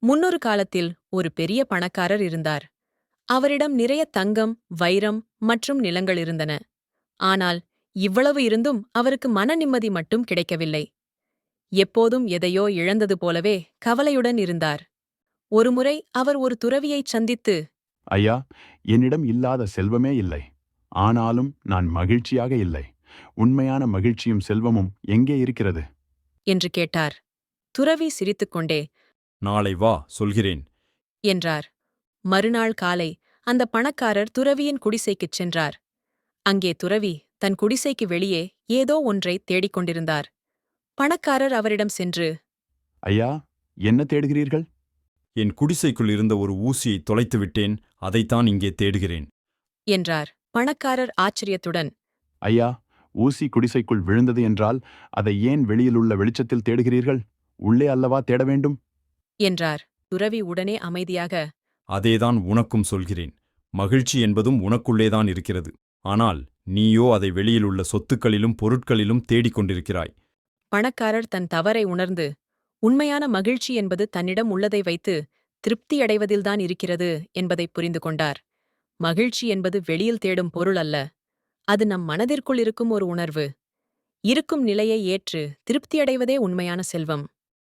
முன்னொரு காலத்தில் ஒரு பெரிய பணக்காரர் இருந்தார். அவரிடம் நிறைய தங்கம், வைரம் மற்றும் நிலங்கள் இருந்தன. ஆனால் இவ்வளவு இருந்தும் அவருக்கு மன நிம்மதி மட்டும் கிடைக்கவில்லை. எப்போதும் எதையோ இழந்தது போலவே கவலையுடன் இருந்தார். ஒருமுறை அவர் ஒரு துறவியைச் சந்தித்து, ஐயா, என்னிடம் இல்லாத செல்வமே இல்லை. ஆனாலும் நான் மகிழ்ச்சியாக இல்லை. உண்மையான மகிழ்ச்சியும் செல்வமும் எங்கே இருக்கிறது? என்று கேட்டார். துறவி சிரித்துக்கொண்டே, நாளை வா சொல்கிறேன். என்றார். மறுநாள் காலை அந்த பணக்காரர் துறவியின் குடிசைக்குச் சென்றார். அங்கே துறவி தன் குடிசைக்கு வெளியே ஏதோ ஒன்றைத் தேடிக் கொண்டிருந்தார். பணக்காரர் அவரிடம் சென்று, ஐயா, என்ன தேடுகிறீர்கள்? என் குடிசைக்குள் இருந்த ஒரு ஊசியை தொலைத்து விட்டேன், அதைத்தான் இங்கே தேடுகிறேன். என்றார். பணக்காரர் ஆச்சரியத்துடன், ஐயா, ஊசி குடிசைக்குள் விழுந்தது என்றால் அதை ஏன் வெளியிலுள்ள வெளிச்சத்தில் தேடுகிறீர்கள்? உள்ளே அல்லவா தேட வேண்டும்? என்றார். துறவி உடனே அமைதியாக, அதேதான் உனக்கும் சொல்கிறேன். மகிழ்ச்சி என்பதும் உனக்குள்ளேதான் இருக்கிறது. ஆனால் நீயோ அதை வெளியிலுள்ள சொத்துக்களிலும் பொருட்களிலும் தேடிக் கொண்டிருக்கிறாய். பணக்காரர் தன் தவறை உணர்ந்து, உண்மையான மகிழ்ச்சி என்பது தன்னிடம் உள்ளதை வைத்து திருப்தியடைவதில்தான் இருக்கிறது என்பதைப் புரிந்து கொண்டார். மகிழ்ச்சி என்பது வெளியில் தேடும் பொருள் அல்ல. அது நம் மனதிற்குள் இருக்கும் ஒரு உணர்வு. இருக்கும் நிலையை ஏற்று திருப்தியடைவதே உண்மையான செல்வம்.